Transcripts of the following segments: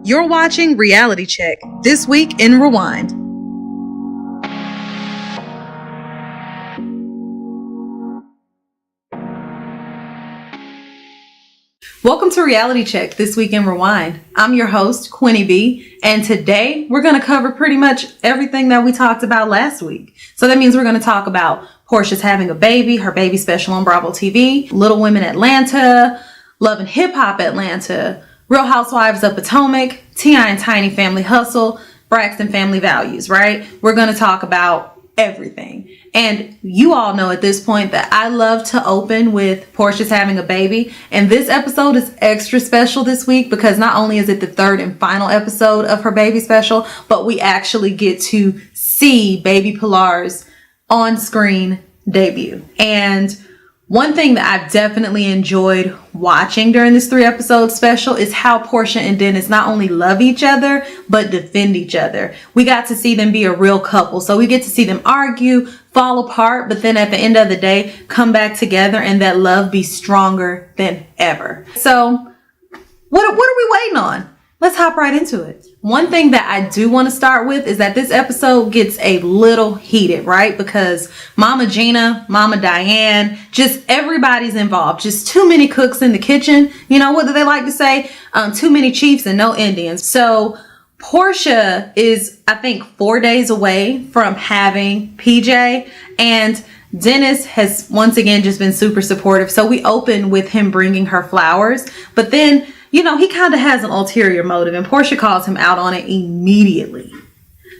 You're watching Reality Check, This Week in Rewind. Welcome to Reality Check, This Week in Rewind. I'm your host, Quinniee B, and today we're going to cover pretty much everything that we talked about last week. So that means we're going to talk about Porsha's having a baby, her baby special on Bravo TV, Little Women Atlanta, Love and Hip Hop Atlanta, Real Housewives of Potomac, T.I. and Tiny Family Hustle, Braxton Family Values, right? We're going to talk about everything. And you all know at this point that I love to open with Porsha's having a baby. And this episode is extra special this week because not only is it the third and final episode of her baby special, but we actually get to see baby Pilar's on-screen debut. And one thing that I've definitely enjoyed watching during this 3-episode special is how Porsha and Dennis not only love each other, but defend each other. We got to see them be a real couple. So we get to see them argue, fall apart, but then at the end of the day, come back together and that love be stronger than ever. So what are we waiting on? Let's hop right into it. One thing that I do want to start with is that this episode gets a little heated, right? Because Mama Gina, Mama Diane, just everybody's involved. Just too many cooks in the kitchen. You know, what do they like to say? Too many chiefs and no Indians. So Porsha is, I think, 4 days away from having PJ, and Dennis has once again just been super supportive. So we open with him bringing her flowers, but then, you know, he kind of has an ulterior motive, and Porsha calls him out on it immediately.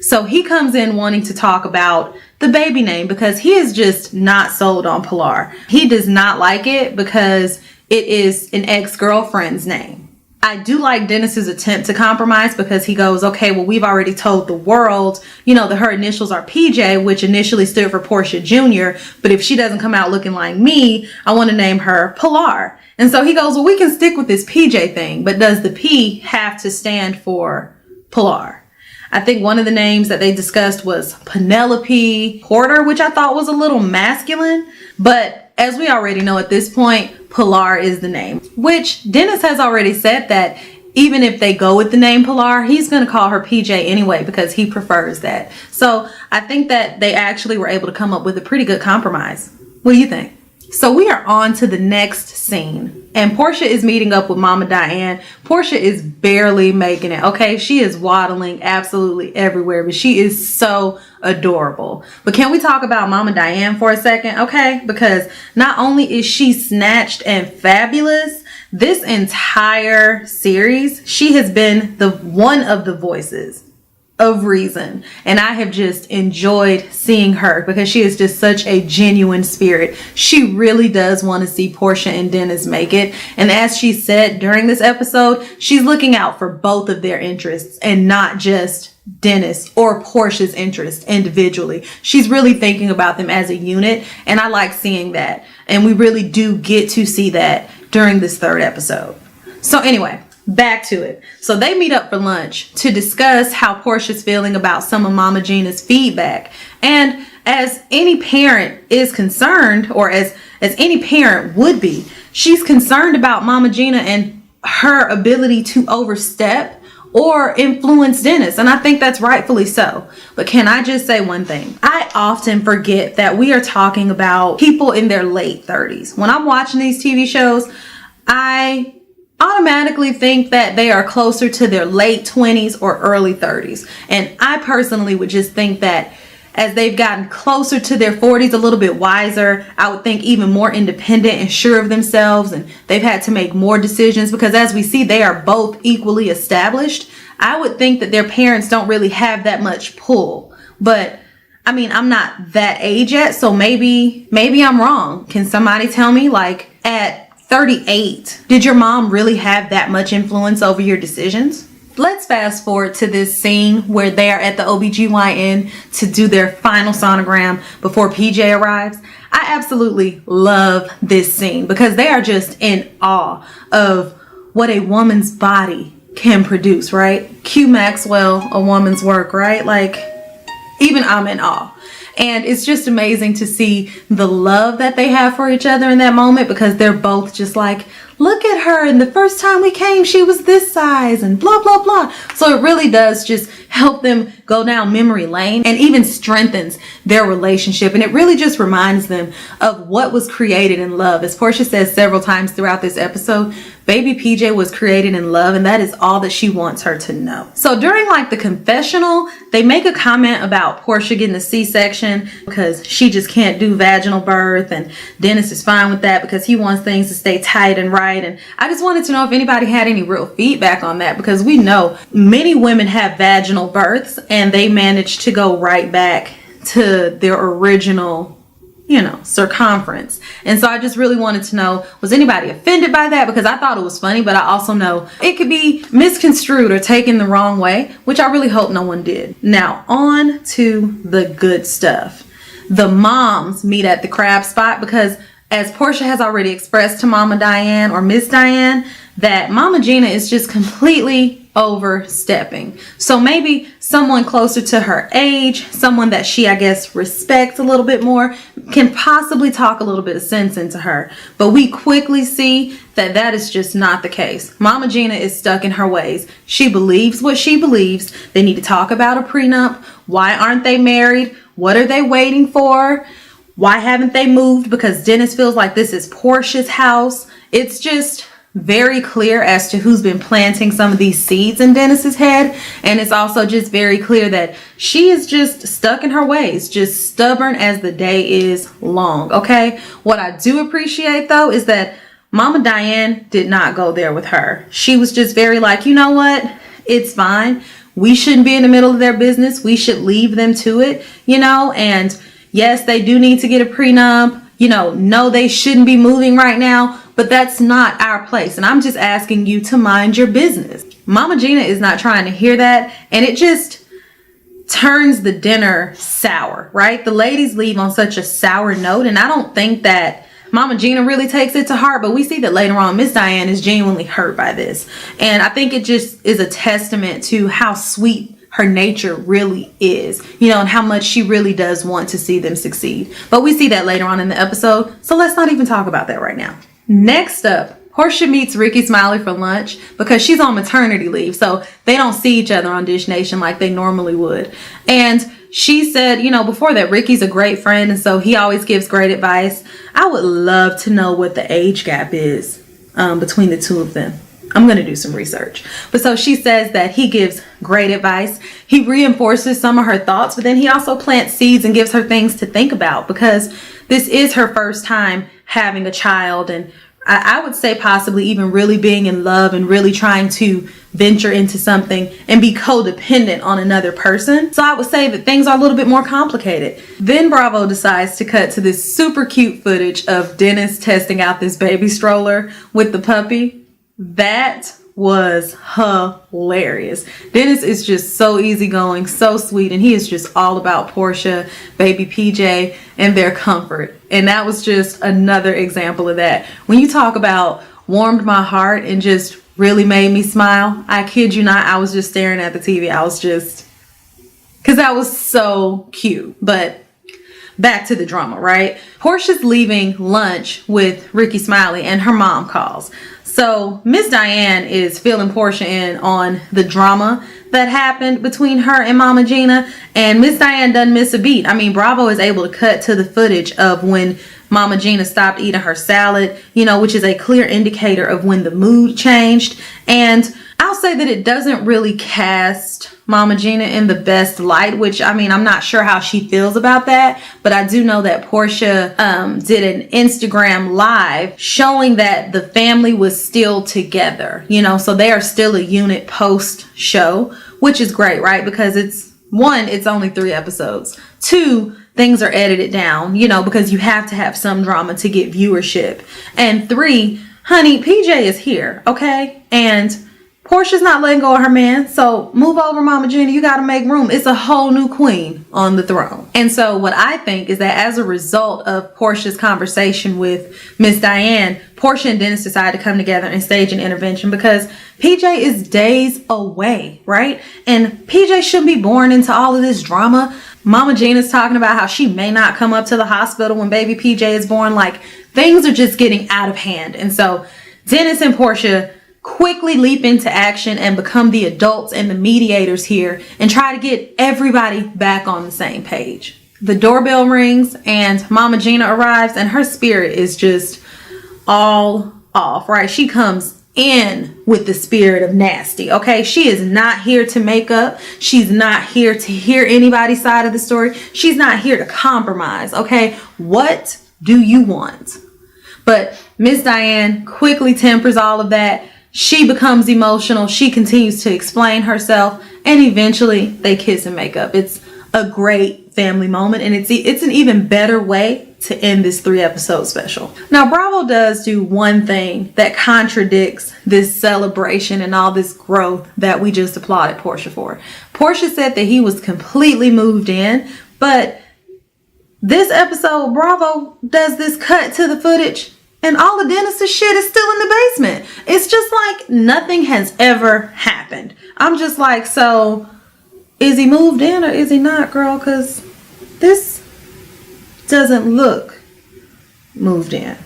So he comes in wanting to talk about the baby name because he is just not sold on Pilar. He does not like it because it is an ex-girlfriend's name. I do like Dennis's attempt to compromise because he goes, okay, well, we've already told the world, you know, that her initials are PJ, which initially stood for Porsha Jr. But if she doesn't come out looking like me, I want to name her Pilar. And so he goes, well, we can stick with this PJ thing, but does the P have to stand for Pilar? I think one of the names that they discussed was Penelope Porter, which I thought was a little masculine, but as we already know at this point, Pilar is the name, which Dennis has already said that even if they go with the name Pilar, he's going to call her PJ anyway because he prefers that. So I think that they actually were able to come up with a pretty good compromise. What do you think? So we are on to the next scene, and Porsha is meeting up with Mama Diane. Porsha is barely making it, okay? She is waddling absolutely everywhere, but she is so adorable. But can we talk about Mama Diane for a second, okay? Because not only is she snatched and fabulous, this entire series, she has been one of the voices of reason, and I have just enjoyed seeing her because she is just such a genuine spirit. She really does want to see Porsha and Dennis make it, and as she said during this episode, she's looking out for both of their interests and not just Dennis or Porsha's interest individually. She's really thinking about them as a unit, and I like seeing that, and we really do get to see that during this 3rd episode. So anyway, back to it. So they meet up for lunch to discuss how Porsha's feeling about some of Mama Gina's feedback. And as any parent is concerned, or as any parent would be, she's concerned about Mama Gina and her ability to overstep or influence Dennis. And I think that's rightfully so. But can I just say one thing? I often forget that we are talking about people in their late 30s. When I'm watching these TV shows, I automatically think that they are closer to their late 20s or early 30s. And I personally would just think that as they've gotten closer to their 40s, a little bit wiser, I would think even more independent and sure of themselves, and they've had to make more decisions because as we see, they are both equally established. I would think that their parents don't really have that much pull. But I mean, I'm not that age yet, so maybe I'm wrong. Can somebody tell me, like, at 38, did your mom really have that much influence over your decisions? Let's fast forward to this scene where they are at the OBGYN to do their final sonogram before PJ arrives. I absolutely love this scene because they are just in awe of what a woman's body can produce, right? Q Maxwell, A Woman's Work, right? Like, even I'm in awe. And it's just amazing to see the love that they have for each other in that moment because they're both just like, look at her, and the first time we came she was this size, and blah blah blah. So it really does just help them go down memory lane, and even strengthens their relationship, and it really just reminds them of what was created in love. As Porsha says several times throughout this episode, baby PJ was created in love, and that is all that she wants her to know. So during like the confessional, they make a comment about Porsha getting a C-section because she just can't do vaginal birth, and Dennis is fine with that because he wants things to stay tight and right. And I just wanted to know if anybody had any real feedback on that, because we know many women have vaginal births and they manage to go right back to their original, circumference. And so I just really wanted to know, was anybody offended by that? Because I thought it was funny, but I also know it could be misconstrued or taken the wrong way, which I really hope no one did. Now on to the good stuff. The moms meet at the crab spot because, as Porsha has already expressed to Mama Diane, or Miss Diane, that Mama Gina is just completely overstepping. So maybe someone closer to her age, someone that she, I guess, respects a little bit more, can possibly talk a little bit of sense into her. But we quickly see that that is just not the case. Mama Gina is stuck in her ways. She believes what she believes. They need to talk about a prenup. Why aren't they married? What are they waiting for? Why haven't they moved? Because Dennis feels like this is Porsha's house. It's just very clear as to who's been planting some of these seeds in Dennis's head. And it's also just very clear that she is just stuck in her ways, just stubborn as the day is long. Okay. What I do appreciate though is that Mama Diane did not go there with her. She was just very like, you know what? It's fine. We shouldn't be in the middle of their business. We should leave them to it, and yes, they do need to get a prenup. No, they shouldn't be moving right now, but that's not our place. And I'm just asking you to mind your business. Mama Gina is not trying to hear that. And it just turns the dinner sour, right? The ladies leave on such a sour note. And I don't think that Mama Gina really takes it to heart, but we see that later on Miss Diane is genuinely hurt by this. And I think it just is a testament to how sweet her nature really is, and how much she really does want to see them succeed. But we see that later on in the episode, so let's not even talk about that right now. Next up, Porsha meets Ricky Smiley for lunch because she's on maternity leave, so they don't see each other on Dish Nation like they normally would. And she said, before that, Ricky's a great friend, and so he always gives great advice. I would love to know what the age gap is between the two of them. I'm going to do some research. But so she says that he gives great advice. He reinforces some of her thoughts, but then he also plants seeds and gives her things to think about, because this is her first time having a child. And I would say possibly even really being in love and really trying to venture into something and be codependent on another person. So I would say that things are a little bit more complicated. Then Bravo decides to cut to this super cute footage of Dennis testing out this baby stroller with the puppy. That was hilarious. Dennis is just so easygoing, so sweet, and he is just all about Porsha, baby PJ, and their comfort. And that was just another example of that. When you talk about warmed my heart and just really made me smile, I kid you not, I was just staring at the TV. I was just, because that was so cute. But back to the drama, right? Porsha's leaving lunch with Ricky Smiley and her mom calls. So Miss Diane is filling Porsha in on the drama that happened between her and Mama Gina, and Miss Diane doesn't miss a beat. I mean, Bravo is able to cut to the footage of when Mama Gina stopped eating her salad, which is a clear indicator of when the mood changed. And I'll say that it doesn't really cast Mama Gina in the best light, which, I mean, I'm not sure how she feels about that, but I do know that Porsha did an Instagram live showing that the family was still together, so they are still a unit post show, which is great, right? Because it's only 3 episodes. 2, things are edited down, because you have to have some drama to get viewership. And 3, honey, PJ is here, okay? And Porsha's not letting go of her man, so move over, Mama Gina. You got to make room. It's a whole new queen on the throne. And so what I think is that as a result of Porsha's conversation with Miss Diane, Porsha and Dennis decided to come together and stage an intervention, because PJ is days away, right? And PJ shouldn't be born into all of this drama. Mama Gina's talking about how she may not come up to the hospital when baby PJ is born. Like, things are just getting out of hand. And so Dennis and Porsha quickly leap into action and become the adults and the mediators here and try to get everybody back on the same page. The doorbell rings and Mama Gina arrives, and her spirit is just all off, right? She comes in with the spirit of nasty, okay? She is not here to make up. She's not here to hear anybody's side of the story. She's not here to compromise, okay? What do you want? But Miss Diane quickly tempers all of that. She becomes emotional. She continues to explain herself, and eventually they kiss and make up. It's a great family moment, and it's an even better way to end this 3-episode special. Now, Bravo does do one thing that contradicts this celebration and all this growth that we just applauded Porsha for. Porsha said that he was completely moved in, but this episode, Bravo does this cut to the footage, and all of Dennis's shit is still in the basement. It's just like nothing has ever happened. I'm just like, so is he moved in or is he not, girl? Because this doesn't look moved in.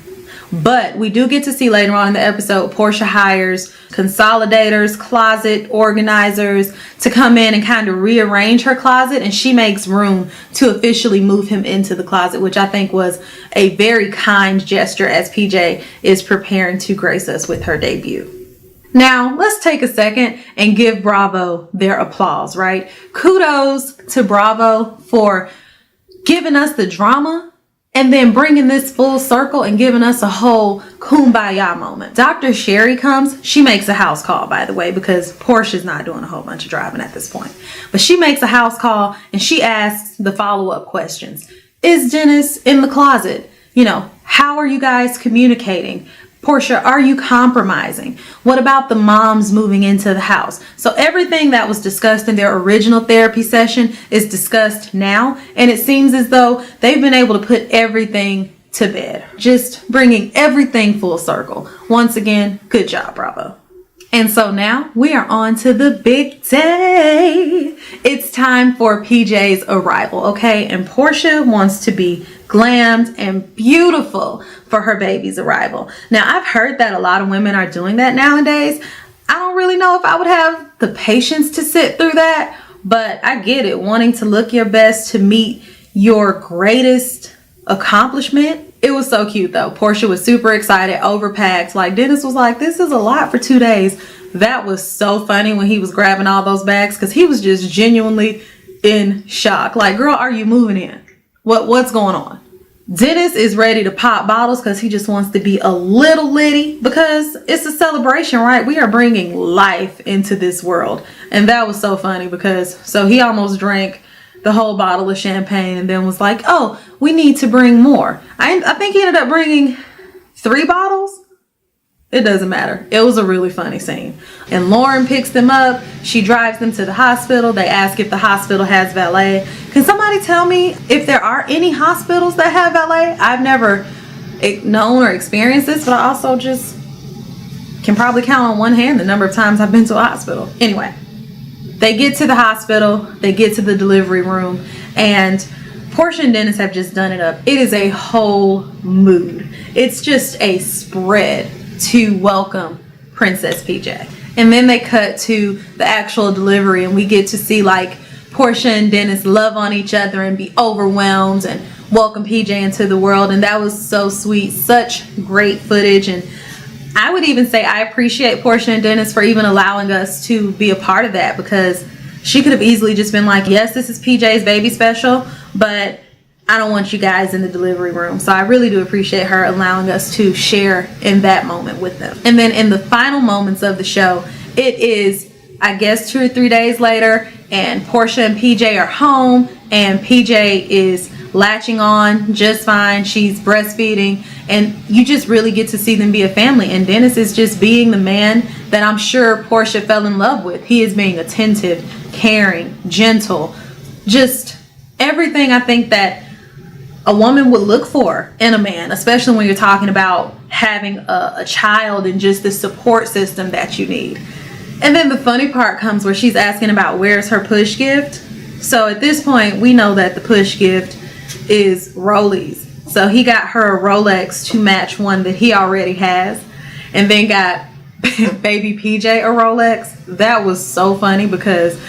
But we do get to see later on in the episode, Porsha hires consolidators, closet organizers to come in and kind of rearrange her closet, and she makes room to officially move him into the closet, which I think was a very kind gesture as PJ is preparing to grace us with her debut. Now, let's take a second and give Bravo their applause, right? Kudos to Bravo for giving us the drama and then bringing this full circle and giving us a whole kumbaya moment. Dr. Sherry comes. She makes a house call, by the way, because Portia's not doing a whole bunch of driving at this point. But she makes a house call and she asks the follow-up questions. Is Dennis in the closet? You know, how are you guys communicating? Porsha, are you compromising? What about the moms moving into the house? So everything that was discussed in their original therapy session is discussed now. And it seems as though they've been able to put everything to bed. Just bringing everything full circle. Once again, good job, Bravo. And so now we are on to the big day. It's time for PJ's arrival, okay? And Porsha wants to be glammed and beautiful for her baby's arrival. Now, I've heard that a lot of women are doing that nowadays. I don't really know if I would have the patience to sit through that, but I get it. Wanting to look your best to meet your greatest accomplishment. It was so cute though. Porsha was super excited, overpacked. Like Dennis was like, this is a lot for 2 days. That was so funny when he was grabbing all those bags because he was just genuinely in shock. Like, girl, are you moving in? What's going on? Dennis is ready to pop bottles because he just wants to be a little litty because it's a celebration, right? We are bringing life into this world. And that was so funny because so he almost drank the whole bottle of champagne and then was like, oh, we need to bring more. I think he ended up bringing 3 bottles. It doesn't matter. It was a really funny scene. And Lauren picks them up. She drives them to the hospital. They ask if the hospital has valet. Can somebody tell me if there are any hospitals that have valet? I've never known or experienced this, but I also just can probably count on one hand the number of times I've been to a hospital. Anyway, they get to the hospital. They get to the delivery room. And Porsha and Dennis have just done it up. It is a whole mood. It's just a spread to welcome Princess PJ. And then they cut to the actual delivery and we get to see like Porsha and Dennis love on each other and be overwhelmed and welcome PJ into the world. And that was so sweet. Such great footage. And I would even say I appreciate Porsha and Dennis for even allowing us to be a part of that, because she could have easily just been like, yes, this is PJ's baby special, but I don't want you guys in the delivery room. So I really do appreciate her allowing us to share in that moment with them. And then in the final moments of the show, it is, I guess, 2 or 3 days later, and Porsha and PJ are home, and PJ is latching on just fine. She's breastfeeding, and you just really get to see them be a family. And Dennis is just being the man that I'm sure Porsha fell in love with. He is being attentive, caring, gentle, just everything I think that a woman would look for in a man, especially when you're talking about having a child and just the support system that you need. And then the funny part comes where she's asking about where's her push gift. So at this point, we know that the push gift is Rollies. So he got her a Rolex to match one that he already has. and then got baby PJ a Rolex. That was so funny because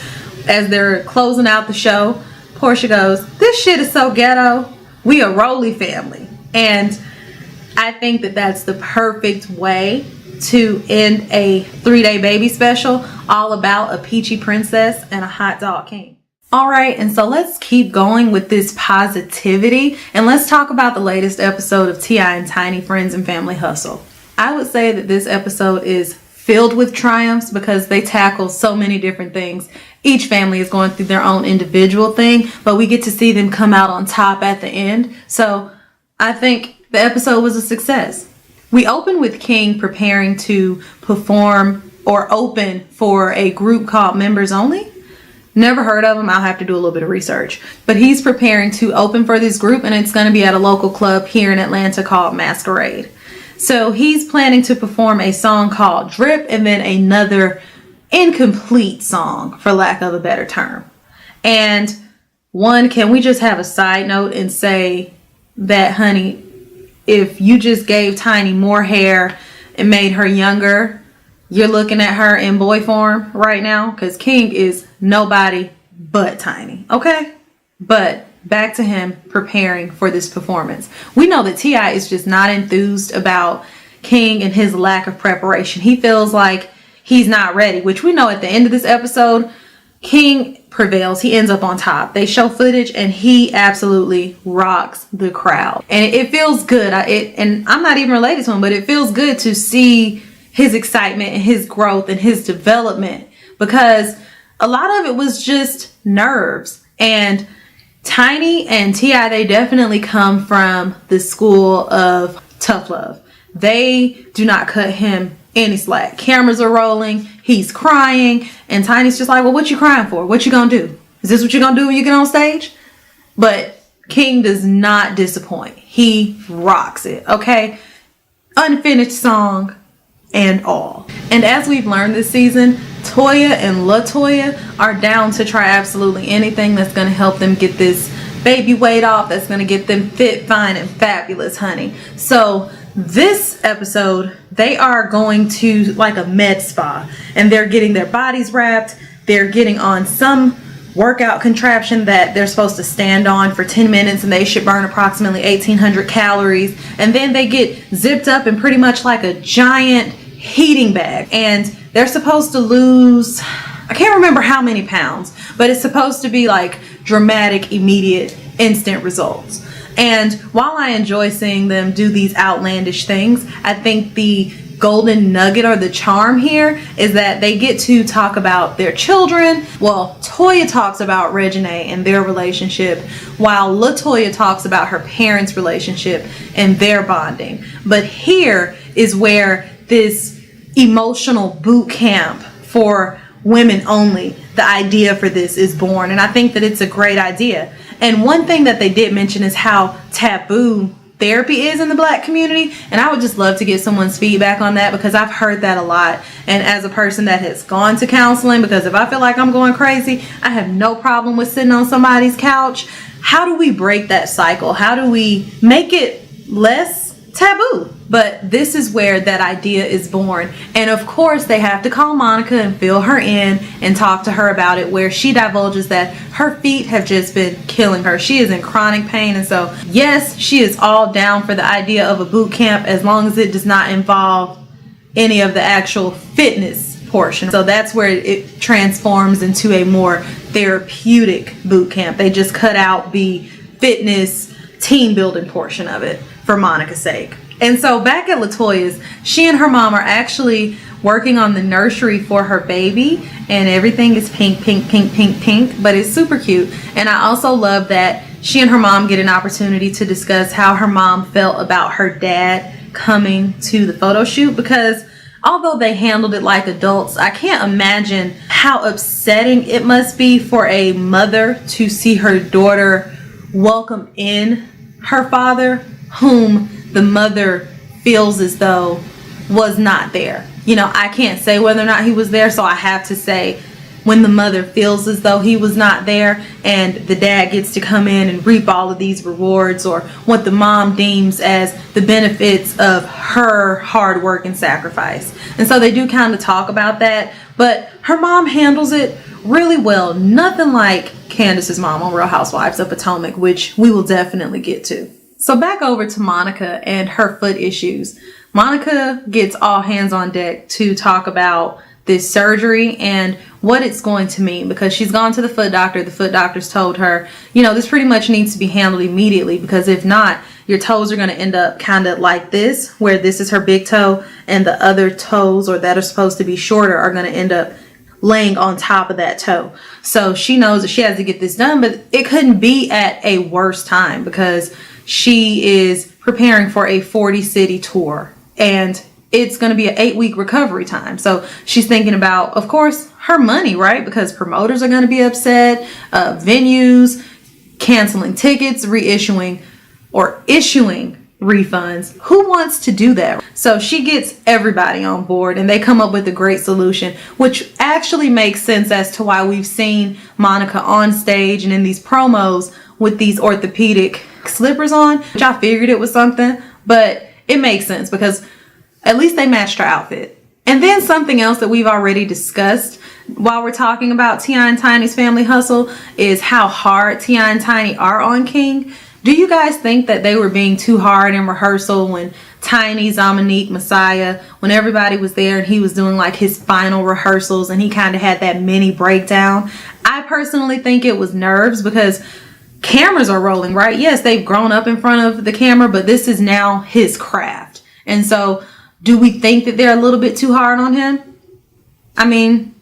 as they're closing out the show, Porsha goes, "This shit is so ghetto. We a Rolly family." And I think that that's the perfect way to end a 3-day baby special all about a peachy princess and a hot dog king. All right, and so let's keep going with this positivity and let's talk about the latest episode of T.I. and Tiny Friends and Family Hustle. I would say that this episode is filled with triumphs because they tackle so many different things. Each family is going through their own individual thing, but we get to see them come out on top at the end. So I think the episode was a success. We open with King preparing to perform or open for a group called Members Only. Never heard of him. I'll have to do a little bit of research. But he's preparing to open for this group, and it's going to be at a local club here in Atlanta called Masquerade. So he's planning to perform a song called Drip and then another incomplete song, for lack of a better term. And can we just have a side note and say that, honey, if you just gave Tiny more hair and made her younger, you're looking at her in boy form right now, because King is nobody but Tiny, okay? But back to him preparing for this performance. We know that T.I. is just not enthused about King and his lack of preparation. He feels like he's not ready, which we know at the end of this episode, King prevails. He ends up on top. They show footage and he absolutely rocks the crowd. And it feels good. And I'm not even related to him, but it feels good to see his excitement and his growth and his development, because a lot of it was just nerves. And Tiny and T.I., they definitely come from the school of tough love. They do not cut him any slack. Cameras are rolling, he's crying, and Tiny's just like, well, what you crying for? What you gonna do? Is this what you're gonna do when you get on stage? But King does not disappoint. He rocks it, okay? Unfinished song and all. And as we've learned this season, Toya and LaToya are down to try absolutely anything that's going to help them get this baby weight off, that's going to get them fit, fine, and fabulous, honey. So this episode, they are going to like a med spa, and they're getting their bodies wrapped. They're getting on some workout contraption that they're supposed to stand on for 10 minutes, and they should burn approximately 1,800 calories. And then they get zipped up in pretty much like a giant heating bag, and they're supposed to lose, I can't remember how many pounds, but it's supposed to be like dramatic, immediate, instant results. And while I enjoy seeing them do these outlandish things, I think the golden nugget or the charm here is that they get to talk about their children. Well, Toya talks about Regine and their relationship, while LaToya talks about her parents' relationship and their bonding. But here is where this emotional boot camp for women only, the idea for this is born. And I think that it's a great idea. And one thing that they did mention is how taboo therapy is in the Black community. And I would just love to get someone's feedback on that, because I've heard that a lot. And as a person that has gone to counseling, because if I feel like I'm going crazy, I have no problem with sitting on somebody's couch. How do we break that cycle? How do we make it less taboo? But this is where that idea is born. And of course they have to call Monica and fill her in and talk to her about it, where she divulges that her feet have just been killing her. She is in chronic pain. And so yes, she is all down for the idea of a boot camp, as long as it does not involve any of the actual fitness portion. So that's where it transforms into a more therapeutic boot camp. They just cut out the fitness team building portion of it for Monica's sake. And so back at LaToya's, she and her mom are actually working on the nursery for her baby, and everything is pink, pink, pink, pink, pink, but it's super cute. And I also love that she and her mom get an opportunity to discuss how her mom felt about her dad coming to the photo shoot, because although they handled it like adults, I can't imagine how upsetting it must be for a mother to see her daughter welcome in her father, whom the mother feels as though was not there. You know, I can't say whether or not he was there, so I have to say when the mother feels as though he was not there, and the dad gets to come in and reap all of these rewards, or what the mom deems as the benefits of her hard work and sacrifice. And so they do kind of talk about that, but her mom handles it really well. Nothing like Candace's mom on Real Housewives of Potomac, which we will definitely get to. So back over to Monica and her foot issues. Monica gets all hands on deck to talk about this surgery and what it's going to mean, because she's gone to the foot doctor. The foot doctor's told her, this pretty much needs to be handled immediately, because if not, your toes are going to end up kind of like this, where this is her big toe and the other toes, or that are supposed to be shorter, are going to end up laying on top of that toe. So she knows that she has to get this done, but it couldn't be at a worse time, because she is preparing for a 40-city tour, and it's going to be an 8-week recovery time. So she's thinking about, of course, her money, right? Because promoters are going to be upset, venues canceling tickets, issuing refunds. Who wants to do that? So she gets everybody on board, and they come up with a great solution, which actually makes sense as to why we've seen Monica on stage and in these promos with these orthopedic slippers on, which I figured it was something, but it makes sense because at least they matched her outfit. And then something else that we've already discussed while we're talking about T.I. and Tiny's family hustle is how hard T.I. and Tiny are on King. Do you guys think that they were being too hard in rehearsal when Tiny, Dominique, Messiah, when everybody was there and he was doing like his final rehearsals and he kind of had that mini breakdown? I personally think it was nerves, because cameras are rolling, right? Yes, they've grown up in front of the camera, but this is now his craft. And so do we think that they're a little bit too hard on him? I mean,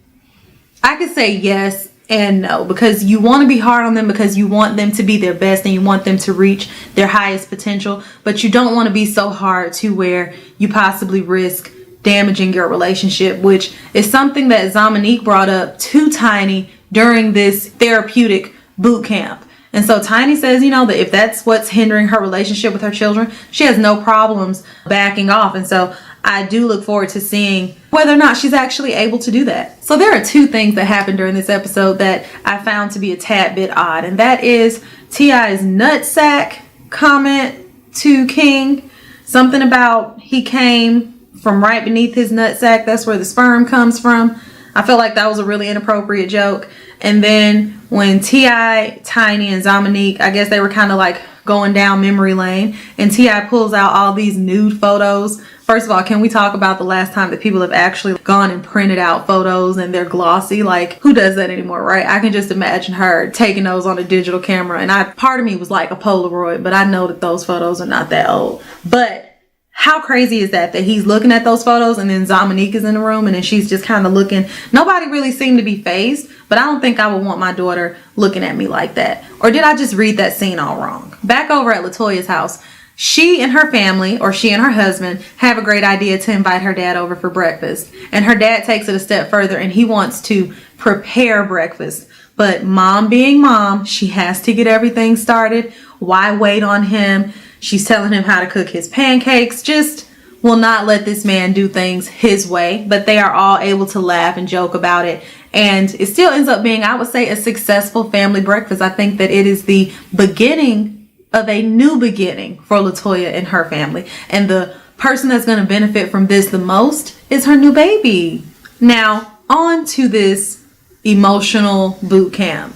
I could say yes and no, because you want to be hard on them because you want them to be their best and you want them to reach their highest potential, but you don't want to be so hard to where you possibly risk damaging your relationship, which is something that Dominique brought up to Tiny during this therapeutic boot camp. And so Tiny says, that if that's what's hindering her relationship with her children, she has no problems backing off. And so I do look forward to seeing whether or not she's actually able to do that. So there are two things that happened during this episode that I found to be a tad bit odd. And that is T.I.'s nutsack comment to King. Something about he came from right beneath his nutsack. That's where the sperm comes from. I felt like that was a really inappropriate joke. And then when T.I., Tiny, and Dominique, I guess they were kind of like going down memory lane, and T.I. pulls out all these nude photos. First of all, can we talk about the last time that people have actually gone and printed out photos and they're glossy? Like, who does that anymore, right? I can just imagine her taking those on a digital camera, and part of me was like a Polaroid, but I know that those photos are not that old. But how crazy is that he's looking at those photos and then Dominique is in the room and then she's just kind of looking. Nobody really seemed to be fazed, but I don't think I would want my daughter looking at me like that. Or did I just read that scene all wrong? Back over at LaToya's house, she and her family, or she and her husband, have a great idea to invite her dad over for breakfast. And her dad takes it a step further and he wants to prepare breakfast. But mom being mom, she has to get everything started. Why wait on him? She's telling him how to cook his pancakes. Just will not let this man do things his way. But they are all able to laugh and joke about it. And it still ends up being, I would say, a successful family breakfast. I think that it is the beginning of a new beginning for LaToya and her family. And the person that's going to benefit from this the most is her new baby. Now, on to this emotional boot camp.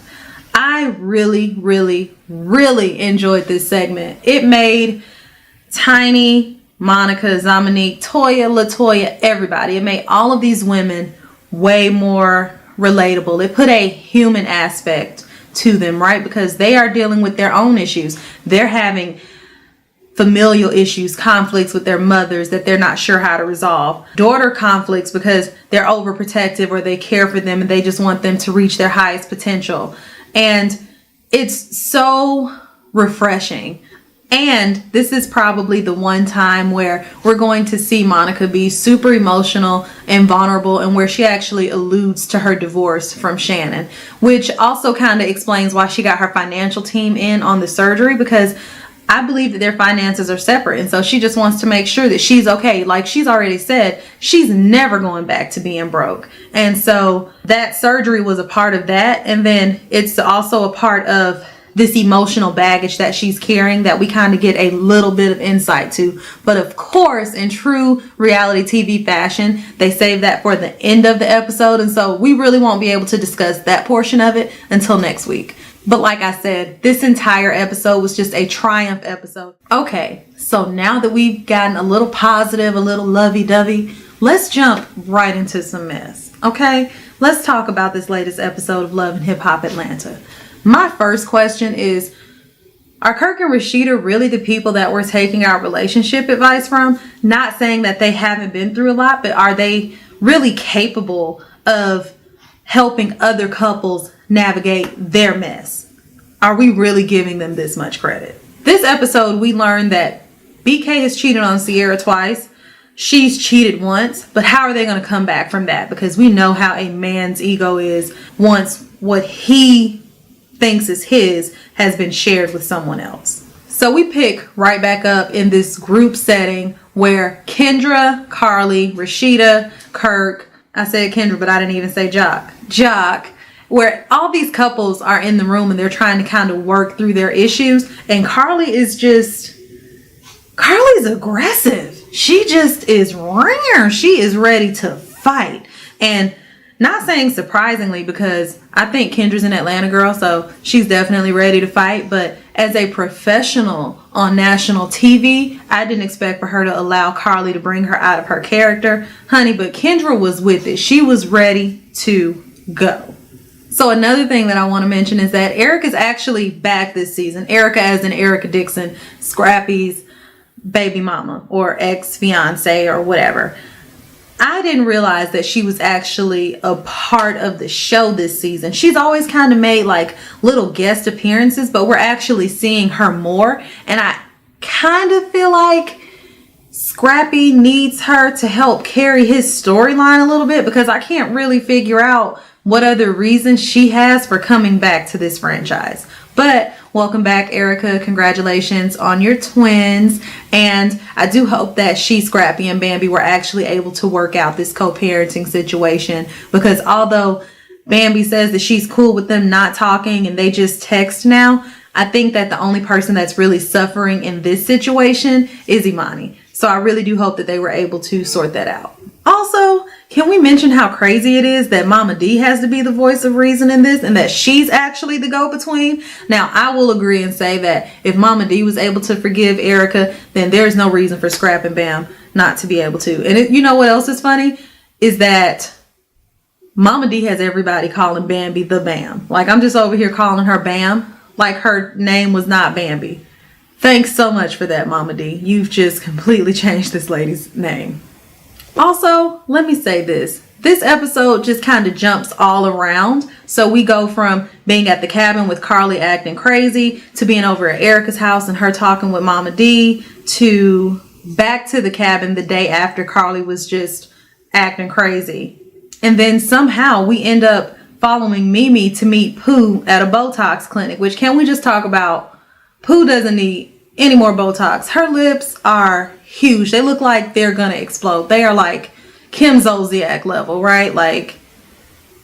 I really, really, really enjoyed this segment. It made Tiny, Monica, Dominique, Toya, LaToya, everybody. It made all of these women way more relatable. It put a human aspect to them, right? Because they are dealing with their own issues. They're having familial issues, conflicts with their mothers that they're not sure how to resolve. Daughter conflicts because they're overprotective or they care for them and they just want them to reach their highest potential. And it's so refreshing. And this is probably the one time where we're going to see Monica be super emotional and vulnerable, and where she actually alludes to her divorce from Shannon, which also kind of explains why she got her financial team in on the surgery, because I believe that their finances are separate. And so she just wants to make sure that she's okay. Like she's already said, she's never going back to being broke. And so that surgery was a part of that. And then it's also a part of this emotional baggage that she's carrying that we kind of get a little bit of insight to. But of course, in true reality TV fashion, they save that for the end of the episode. And so we really won't be able to discuss that portion of it until next week. But like I said, this entire episode was just a triumph episode. Okay, so now that we've gotten a little positive, a little lovey-dovey, let's jump right into some mess. Okay, let's talk about this latest episode of Love and Hip Hop Atlanta. My first question is, are Kirk and Rashida really the people that we're taking our relationship advice from? Not saying that they haven't been through a lot, but are they really capable of helping other couples navigate their mess? Are we really giving them this much credit? This episode, we learned that BK has cheated on Sierra twice. She's cheated once, but how are they going to come back from that? Because we know how a man's ego is once what he thinks is his has been shared with someone else. So we pick right back up in this group setting where Kendra, Carly, Rashida, Kirk, I said Kendra, but I didn't even say Jock, where all these couples are in the room and they're trying to kind of work through their issues. And Carly's aggressive. She just is rare. She is ready to fight. And not saying surprisingly, because I think Kendra's an Atlanta girl, so she's definitely ready to fight. But as a professional on national TV, I didn't expect for her to allow Carly to bring her out of her character. Honey, but Kendra was with it. She was ready to go. So another thing that I want to mention is that Erica's actually back this season. Erica as in Erica Dixon, Scrappy's baby mama or ex-fiance or whatever. I didn't realize that she was actually a part of the show this season. She's always kind of made like little guest appearances, but we're actually seeing her more. And I kind of feel like Scrappy needs her to help carry his storyline a little bit, because I can't really figure out what other reason she has for coming back to this franchise. But welcome back, Erica. Congratulations on your twins. And I do hope that she, Scrappy, and Bambi were actually able to work out this co-parenting situation, because although Bambi says that she's cool with them not talking and they just text now, I think that the only person that's really suffering in this situation is Imani. So I really do hope that they were able to sort that out. Also, can we mention how crazy it is that Mama D has to be the voice of reason in this, and that she's actually the go-between? Now, I will agree and say that if Mama D was able to forgive Erica, then there's no reason for Scrap and Bam not to be able to. And you know what else is funny? Is that Mama D has everybody calling Bambi the Bam. Like, I'm just over here calling her Bam, like her name was not Bambi. Thanks so much for that, Mama D. You've just completely changed this lady's name. Also, let me say this. This episode just kind of jumps all around. So we go from being at the cabin with Carly acting crazy, to being over at Erica's house and her talking with Mama D, to back to the cabin the day after Carly was just acting crazy. And then somehow we end up following Mimi to meet Pooh at a Botox clinic, which, can we just talk about, Pooh doesn't need any more Botox. Her lips are huge. They look like they're gonna explode. They are like Kim Zolciak level, right? Like,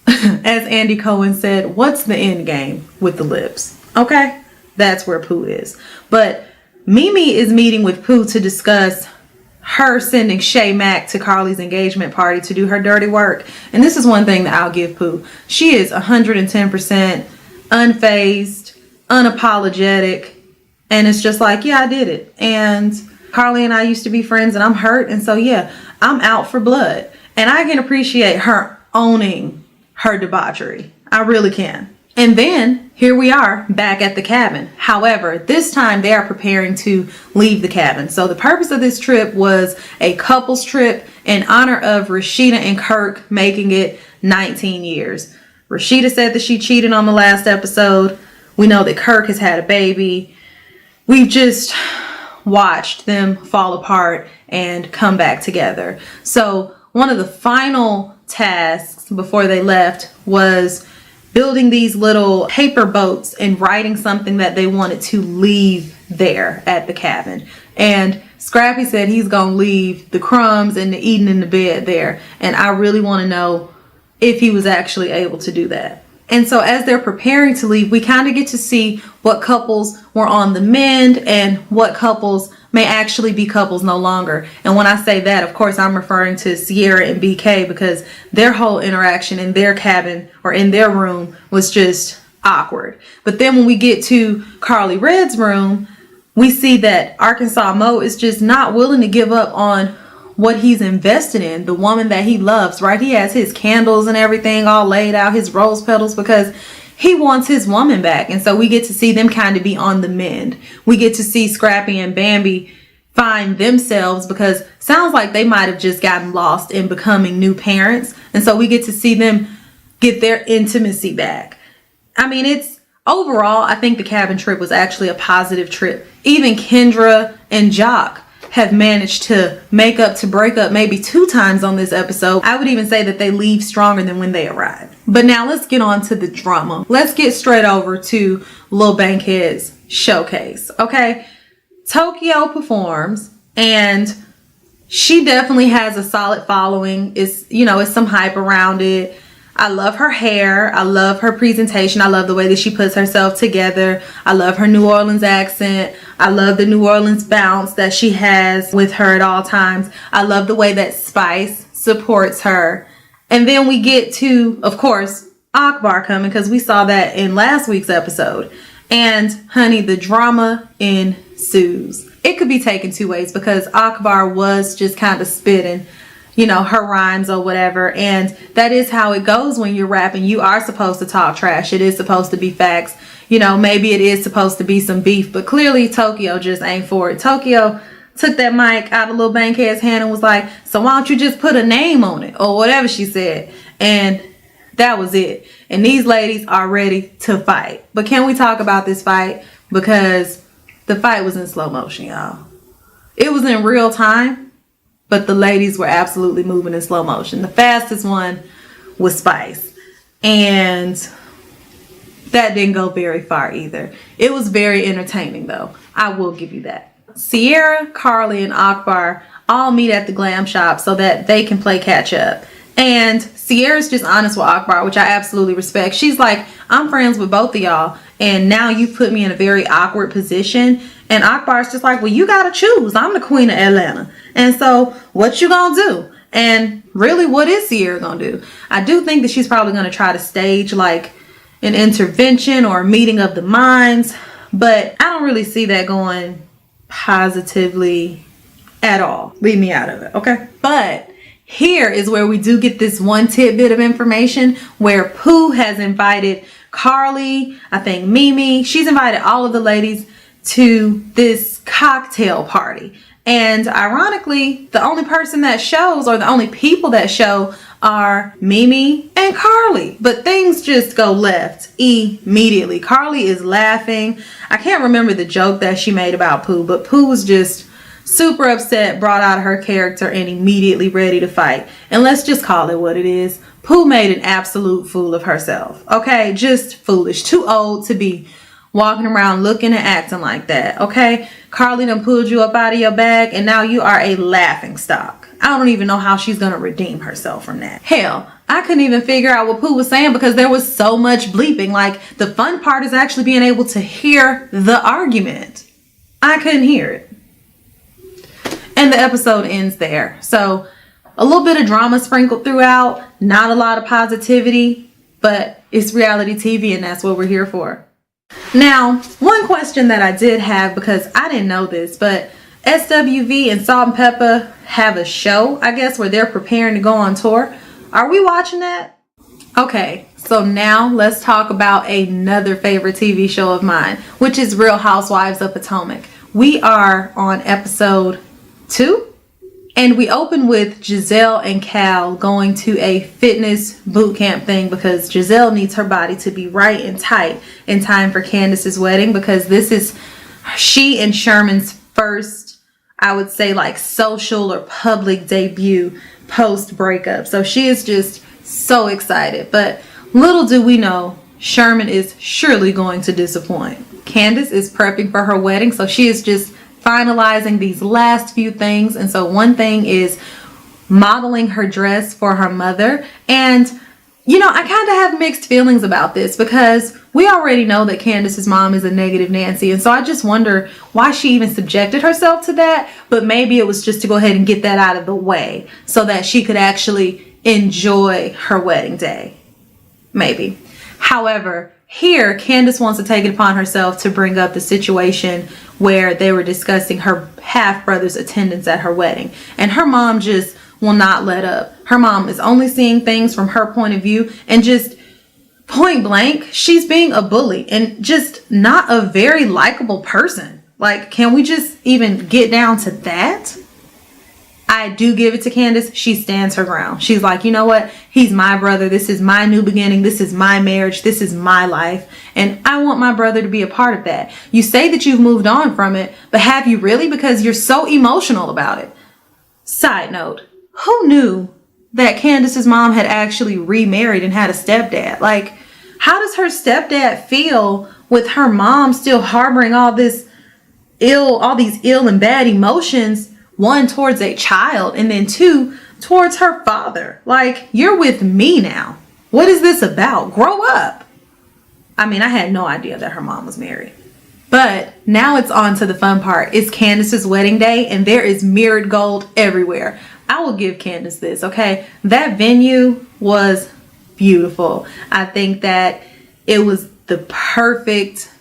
as Andy Cohen said, what's the end game with the lips? Okay, that's where Pooh is. But Mimi is meeting with Pooh to discuss her sending Shay Mack to Carly's engagement party to do her dirty work. And this is one thing that I'll give Pooh. She is 110% unfazed, unapologetic, and it's just like, yeah, I did it. And Carly and I used to be friends, and I'm hurt. And so, yeah, I'm out for blood. And I can appreciate her owning her debauchery. I really can. And then here we are back at the cabin. However, this time they are preparing to leave the cabin. So the purpose of this trip was a couples trip in honor of Rashida and Kirk making it 19 years. Rashida said that she cheated on the last episode. We know that Kirk has had a baby. We've just watched them fall apart and come back together. So one of the final tasks before they left was building these little paper boats and writing something that they wanted to leave there at the cabin. And Scrappy said he's gonna leave the crumbs and the eating in the bed there. And I really want to know if he was actually able to do that. And so as they're preparing to leave, we kind of get to see what couples were on the mend and what couples may actually be couples no longer. And when I say that, of course, I'm referring to Sierra and BK, because their whole interaction in their cabin or in their room was just awkward. But then when we get to Carly Red's room, we see that Arkansas Mo is just not willing to give up on what he's invested in, the woman that he loves, right? He has his candles and everything all laid out, his rose petals, because he wants his woman back. And so we get to see them kind of be on the mend. We get to see Scrappy and Bambi find themselves, because sounds like they might have just gotten lost in becoming new parents. And so we get to see them get their intimacy back. I mean, it's overall, I think the cabin trip was actually a positive trip. Even Kendra and Jock have managed to make up to break up maybe 2 times on this episode. I would even say that they leave stronger than when they arrive. But now let's get on to the drama. Let's get straight over to Lil Bankhead's showcase. Okay, Tokyo performs, and she definitely has a solid following. It's, you know, it's some hype around it. I love her hair. I love her presentation. I love the way that she puts herself together. I love her New Orleans accent. I love the New Orleans bounce that she has with her at all times. I love the way that Spice supports her. And then we get to, of course, Akbar coming, because we saw that in last week's episode. And honey, the drama ensues. It could be taken 2 ways, because Akbar was just kind of spitting, you know, her rhymes or whatever. And that is how it goes when you're rapping. You are supposed to talk trash. It is supposed to be facts. You know, maybe it is supposed to be some beef, but clearly Tokyo just ain't for it. Tokyo took that mic out of Lil Bankhead's hand and was like, so why don't you just put a name on it, or whatever she said. And that was it. And these ladies are ready to fight. But can we talk about this fight? Because the fight was in slow motion, y'all. It was in real time, but the ladies were absolutely moving in slow motion. The fastest one was Spice. And that didn't go very far either. It was very entertaining, though. I will give you that. Sierra, Carly, and Akbar all meet at the glam shop so that they can play catch up. And Sierra's just honest with Akbar, which I absolutely respect. She's like, I'm friends with both of y'all, and now you put me in a very awkward position. And Akbar's just like, well, you gotta choose. I'm the queen of Atlanta. And so what you gonna do? And really, what is Sierra gonna do? I do think that she's probably gonna try to stage like an intervention or a meeting of the minds, but I don't really see that going positively at all. Leave me out of it, okay? But here is where we do get this one tidbit of information where Pooh has invited Carly, I think Mimi, she's invited all of the ladies to this cocktail party. And ironically, the only person that shows, or the only people that show, are Mimi and Carly. But things just go left immediately. Carly is laughing. I can't remember the joke that she made about Pooh, but Pooh was just super upset, brought out of her character, and immediately ready to fight. And let's just call it what it is. Pooh made an absolute fool of herself. Okay, just foolish. Too old to be walking around looking and acting like that. Okay, Carly done pulled you up out of your bag, and now you are a laughing stock. I don't even know how she's gonna redeem herself from that. Hell, I couldn't even figure out what Pooh was saying because there was so much bleeping. Like, the fun part is actually being able to hear the argument. I couldn't hear it. And the episode ends there. So a little bit of drama sprinkled throughout, not a lot of positivity, but it's reality TV and that's what we're here for. Now, one question that I did have, because I didn't know this, but SWV and Salt and Pepper have a show, I guess, where they're preparing to go on tour. Are we watching that? Okay, so now let's talk about another favorite TV show of mine, which is Real Housewives of Potomac. We are on episode 2, and we open with Giselle and Cal going to a fitness boot camp thing because Giselle needs her body to be right and tight in time for Candace's wedding, because this is she and Sherman's first, I would say, like social or public debut post breakup. So she is just so excited. But little do we know, Sherman is surely going to disappoint. Candace is prepping for her wedding, so she is just finalizing these last few things. And so one thing is modeling her dress for her mother. And you know, I kind of have mixed feelings about this because we already know that Candace's mom is a negative Nancy. And so I just wonder why she even subjected herself to that. But maybe it was just to go ahead and get that out of the way so that she could actually enjoy her wedding day. Maybe. However, here, Candace wants to take it upon herself to bring up the situation where they were discussing her half-brother's attendance at her wedding. And her mom just will not let up. Her mom is only seeing things from her point of view, and just point blank, she's being a bully and just not a very likable person. Like, can we just even get down to that? I do give it to Candace. She stands her ground. She's like, you know what? He's my brother. This is my new beginning. This is my marriage. This is my life. And I want my brother to be a part of that. You say that you've moved on from it, but have you really? Because you're so emotional about it. Side note, who knew that Candace's mom had actually remarried and had a stepdad? Like, how does her stepdad feel with her mom still harboring all these ill and bad emotions? One, towards a child, and then two, towards her father. Like, you're with me now. What is this about? Grow up. I mean, I had no idea that her mom was married. But now it's on to the fun part. It's Candace's wedding day, and there is mirrored gold everywhere. I will give Candace this, okay? That venue was beautiful. I think that it was the perfect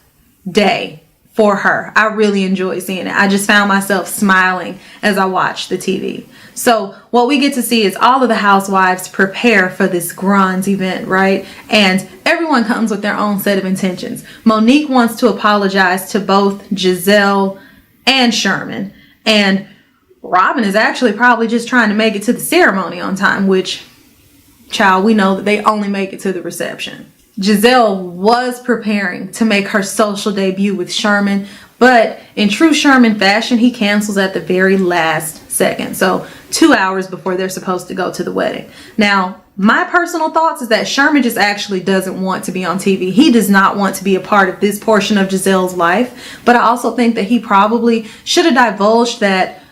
day for her. I really enjoyed seeing it. I just found myself smiling as I watched the TV. So what we get to see is all of the housewives prepare for this grand event, right? And everyone comes with their own set of intentions. Monique wants to apologize to both Giselle and Sherman. And Robin is actually probably just trying to make it to the ceremony on time, which, child, we know that they only make it to the reception. Giselle was preparing to make her social debut with Sherman, but in true Sherman fashion, he cancels at the very last second. So 2 hours before they're supposed to go to the wedding. Now, my personal thoughts is that Sherman just actually doesn't want to be on TV. He does not want to be a part of this portion of Giselle's life. But I also think that he probably should have divulged that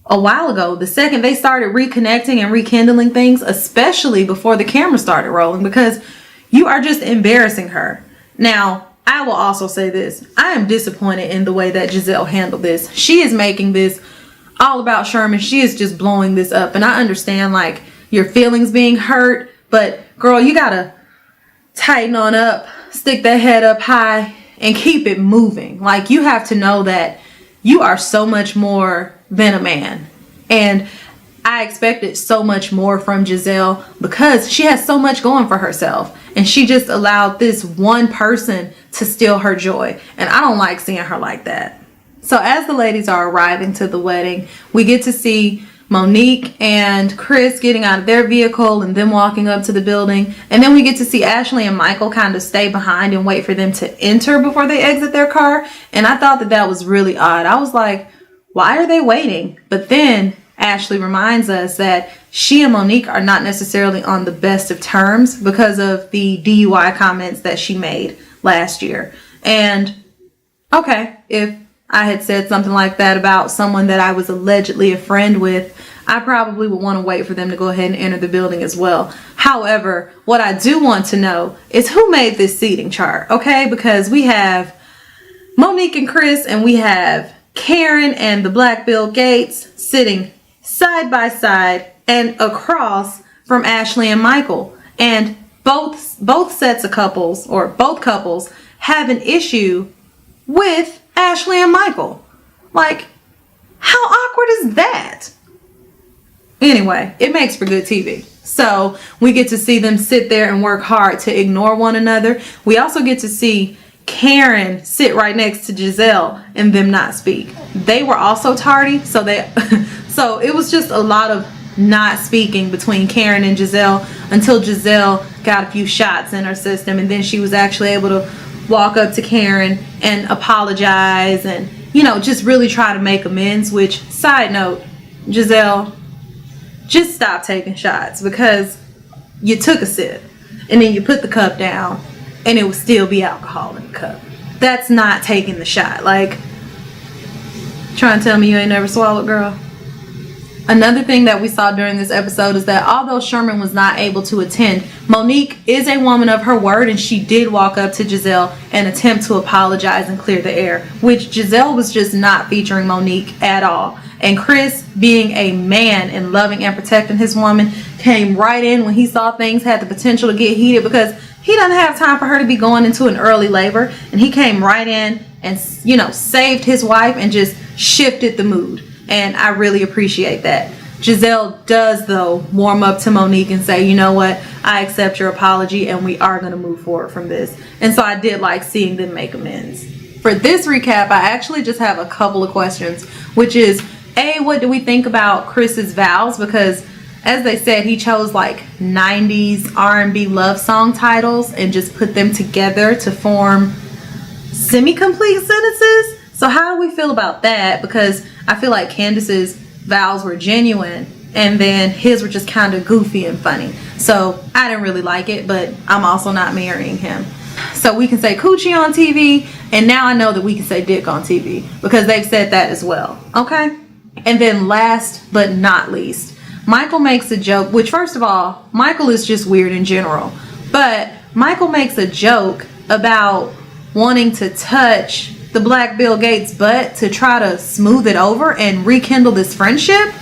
a while ago, the second they started reconnecting and rekindling things, especially before the camera started rolling, because you are just embarrassing her. Now, I will also say this. I am disappointed in the way that Giselle handled this. She is making this all about Sherman. She is just blowing this up. And I understand, like, your feelings being hurt. But, girl, you got to tighten on up, stick that head up high, and keep it moving. Like, you have to know that you are so much more than a man. And I expected so much more from Giselle because she has so much going for herself. And she just allowed this one person to steal her joy. And I don't like seeing her like that. So as the ladies are arriving to the wedding, we get to see Monique and Chris getting out of their vehicle and them walking up to the building. And then we get to see Ashley and Michael kind of stay behind and wait for them to enter before they exit their car. And I thought that that was really odd. I was like, why are they waiting? But then Ashley reminds us that she and Monique are not necessarily on the best of terms because of the DUI comments that she made last year. And okay, if I had said something like that about someone that I was allegedly a friend with, I probably would want to wait for them to go ahead and enter the building as well. However, what I do want to know is who made this seating chart, okay? Because we have Monique and Chris, and we have Karen and the Black Bill Gates sitting side by side and across from Ashley and Michael. And both sets of couples, or both couples, have an issue with Ashley and Michael. Like, how awkward is that? Anyway, it makes for good TV. So we get to see them sit there and work hard to ignore one another. We also get to see Karen sit right next to Giselle and them not speak. They were also tardy, so so it was just a lot of not speaking between Karen and Giselle until Giselle got a few shots in her system, and then she was actually able to walk up to Karen and apologize and, you know, just really try to make amends. Which, side note, Giselle, just stop taking shots, because you took a sip and then you put the cup down and it would still be alcohol in the cup. That's not taking the shot. Like, trying to tell me you ain't never swallowed, girl? Another thing that we saw during this episode is that although Sherman was not able to attend, Monique is a woman of her word, and she did walk up to Giselle and attempt to apologize and clear the air, which Giselle was just not featuring Monique at all. And Chris, being a man and loving and protecting his woman, came right in when he saw things had the potential to get heated, because he doesn't have time for her to be going into an early labor. And he came right in and, you know, saved his wife and just shifted the mood. And I really appreciate that. Giselle does, though, warm up to Monique and say, you know what, I accept your apology and we are going to move forward from this. And so I did like seeing them make amends. For this recap, I actually just have a couple of questions, which is, A, what do we think about Chris's vows? Because as they said, he chose like 90s R&B love song titles and just put them together to form semi-complete sentences. So how do we feel about that? Because I feel like Candace's vows were genuine and then his were just kind of goofy and funny. So I didn't really like it, but I'm also not marrying him. So we can say coochie on TV, and now I know that we can say dick on TV because they've said that as well. Okay? And then last but not least, Michael makes a joke, which first of all, Michael is just weird in general. But Michael makes a joke about wanting to touch the Black Bill Gates butt to try to smooth it over and rekindle this friendship.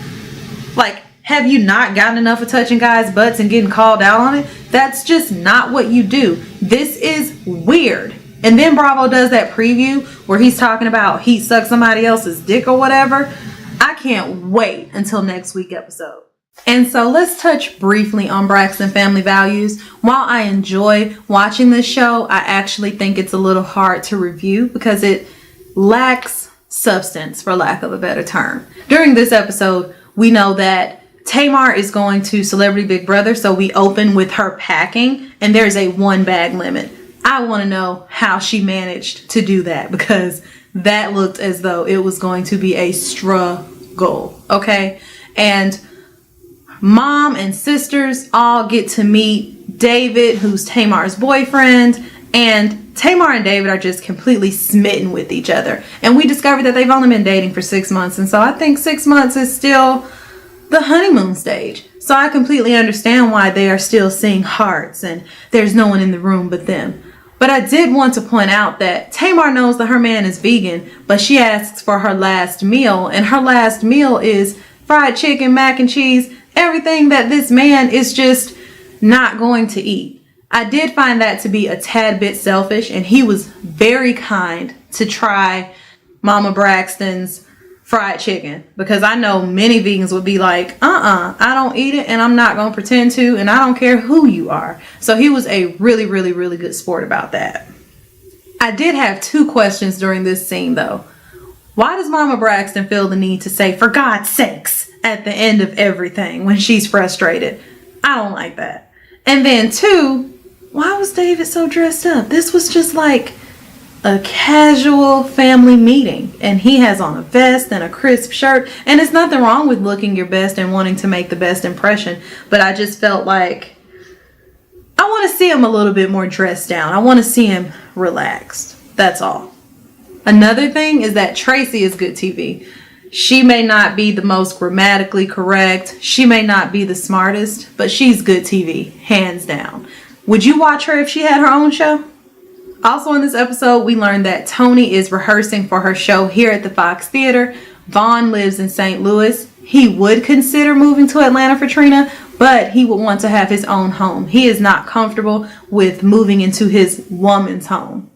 Like, have you not gotten enough of touching guys' butts and getting called out on it? That's just not what you do. This is weird. And then Bravo does that preview where he's talking about he sucked somebody else's dick or whatever. I can't wait until next week's episode. And so let's touch briefly on Braxton family values. While I enjoy watching this show, I actually think it's a little hard to review because it lacks substance, for lack of a better term. During this episode, we know that Tamar is going to Celebrity Big Brother, so we open with her packing, and there's a 1 bag limit. I want to know how she managed to do that because that looked as though it was going to be a struggle, okay? And Mom and sisters all get to meet David, who's Tamar's boyfriend, and Tamar and David are just completely smitten with each other. And we discovered that they've only been dating for 6 months, and so I think 6 months is still the honeymoon stage. So I completely understand why they are still seeing hearts and there's no one in the room but them. But I did want to point out that Tamar knows that her man is vegan, but she asks for her last meal, and her last meal is fried chicken, mac and cheese, everything that this man is just not going to eat. I did find that to be a tad bit selfish, and he was very kind to try Mama Braxton's fried chicken, because I know many vegans would be like, I don't eat it and I'm not going to pretend to, and I don't care who you are. So he was a really, really, really good sport about that. I did have 2 questions during this scene though. Why does Mama Braxton feel the need to say, for God's sakes, at the end of everything when she's frustrated? I don't like that. And then 2, why was David so dressed up? This was just like a casual family meeting, and he has on a vest and a crisp shirt, and there's nothing wrong with looking your best and wanting to make the best impression, but I just felt like I want to see him a little bit more dressed down. I want to see him relaxed. That's all. Another thing is that Tracy is good TV. She may not be the most grammatically correct, she may not be the smartest, but she's good TV, hands down. Would you watch her if she had her own show? Also in this episode, we learned that Tony is rehearsing for her show here at the Fox Theater. Vaughn lives in St. Louis. He would consider moving to Atlanta for Trina, but he would want to have his own home. He is not comfortable with moving into his woman's home.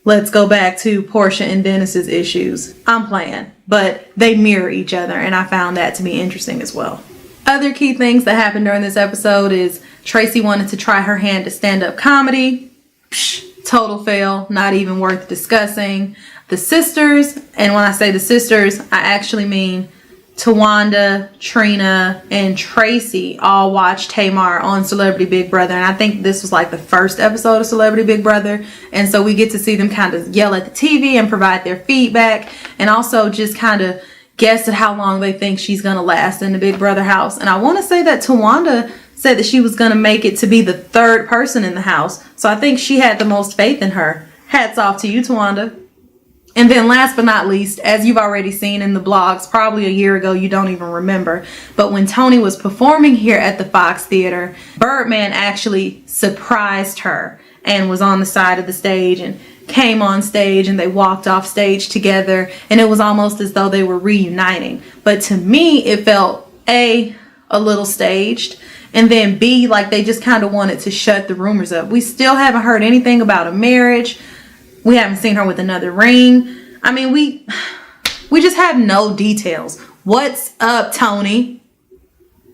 Let's go back to Porsha and Dennis's issues. I'm playing, but they mirror each other, and I found that to be interesting as well. Other key things that happened during this episode is Tracy wanted to try her hand at stand-up comedy. Total fail, not even worth discussing. The sisters, and when I say the sisters, I actually mean Tawanda, Trina, and Tracy all watched Tamar on Celebrity Big Brother, and I think this was like the first episode of Celebrity Big Brother, and so we get to see them kind of yell at the TV and provide their feedback, and also just kind of guess at how long they think she's going to last in the Big Brother house. And I want to say that Tawanda said that she was going to make it to be the third person in the house. So I think she had the most faith in her. Hats off to you, Tawanda. And then last but not least, as you've already seen in the blogs, probably a year ago, you don't even remember, but when Toni was performing here at the Fox Theater, Birdman actually surprised her and was on the side of the stage and came on stage, and they walked off stage together, and it was almost as though they were reuniting. But to me, it felt a little staged, and then B, like they just kind of wanted to shut the rumors up. We still haven't heard anything about a marriage. We haven't seen her with another ring. I mean, we just have no details. What's up, Toni?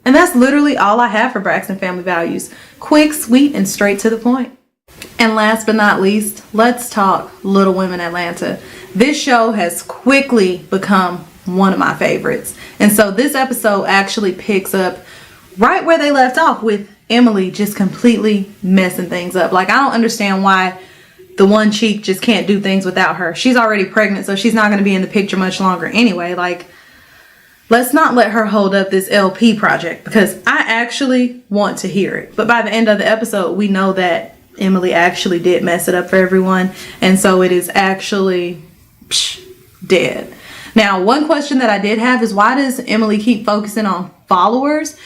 And that's literally all I have for Braxton Family Values. Quick, sweet, and straight to the point. And last but not least, let's talk Little Women Atlanta. This show has quickly become one of my favorites. And so this episode actually picks up right where they left off, with Emily just completely messing things up. Like, I don't understand why the one chick just can't do things without her. She's already pregnant, so she's not going to be in the picture much longer anyway. Like, let's not let her hold up this LP project, because I actually want to hear it. But by the end of the episode, we know that Emily actually did mess it up for everyone. And so it is actually dead. Now, one question that I did have is, why does Emily keep focusing on followers?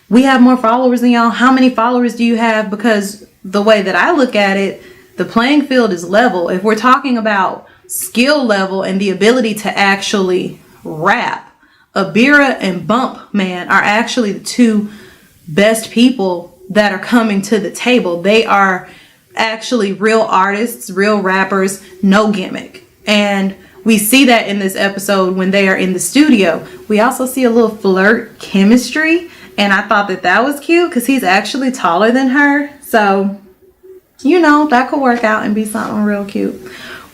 We have more followers than y'all. How many followers do you have? Because the way that I look at it, the playing field is level. If we're talking about skill level and the ability to actually rap, Abira and Bump Man are actually the two best people that are coming to the table. They are actually real artists, real rappers, no gimmick. And we see that in this episode when they are in the studio. We also see a little flirt chemistry, and I thought that that was cute because he's actually taller than her. So, you know, that could work out and be something real cute.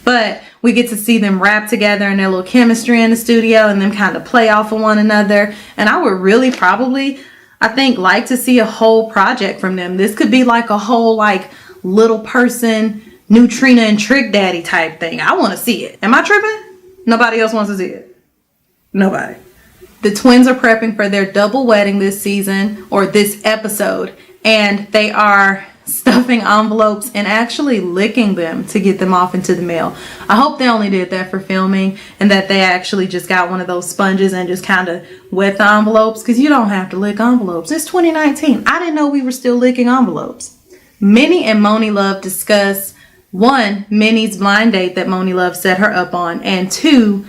But we get to see them rap together and their little chemistry in the studio, and them kind of play off of one another. And I would really probably, I think, like to see a whole project from them. This could be like a whole, like, Little Person, Neutrina and Trick Daddy type thing. I want to see it. Am I tripping? Nobody else wants to see it. Nobody. The twins are prepping for their double wedding this season, or this episode, and they are stuffing envelopes and actually licking them to get them off into the mail. I hope they only did that for filming, and that they actually just got one of those sponges and just kind of wet the envelopes, because you don't have to lick envelopes. It's 2019. I didn't know we were still licking envelopes. Minnie and Moni Love discuss, one, Minnie's blind date that Moni Love set her up on, and two,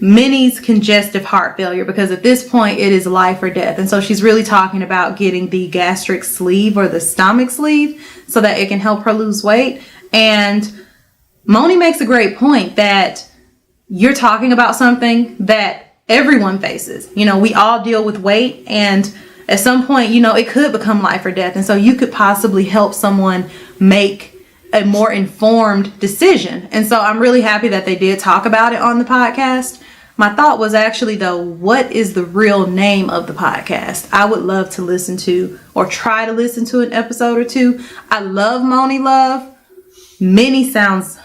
Minnie's congestive heart failure, because at this point it is life or death. And so she's really talking about getting the gastric sleeve or the stomach sleeve so that it can help her lose weight. And Moni makes a great point that you're talking about something that everyone faces. You know, we all deal with weight, and at some point, you know, it could become life or death. And so you could possibly help someone make a more informed decision. And so I'm really happy that they did talk about it on the podcast. My thought was actually, though, what is the real name of the podcast? I would love to listen to, or try to listen to, an episode or two. I love Moni Love. Minnie sounds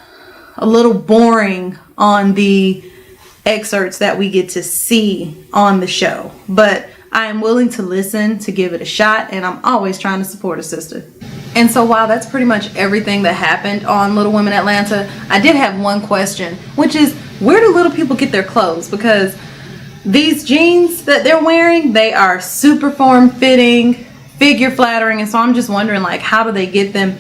a little boring on the excerpts that we get to see on the show, but I am willing to listen, to give it a shot, and I'm always trying to support a sister. And so while that's pretty much everything that happened on Little Women Atlanta, I did have one question, which is, where do little people get their clothes? Because these jeans that they're wearing, they are super form-fitting, figure flattering, and so I'm just wondering, like, how do they get them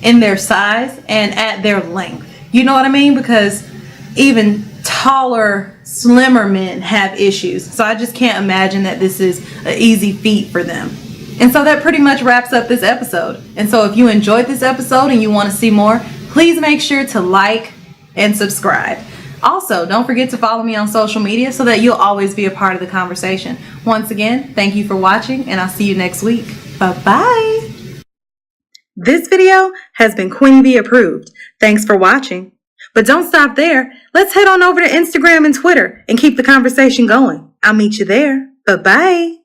in their size and at their length? You know what I mean? Because even taller, slimmer men have issues. So I just can't imagine that this is an easy feat for them. And so that pretty much wraps up this episode. And so if you enjoyed this episode and you want to see more, please make sure to like and subscribe. Also, don't forget to follow me on social media so that you'll always be a part of the conversation. Once again, thank you for watching, and I'll see you next week. Bye-bye. This video has been Quinniee B approved. Thanks for watching. But don't stop there. Let's head on over to Instagram and Twitter and keep the conversation going. I'll meet you there. Bye-bye.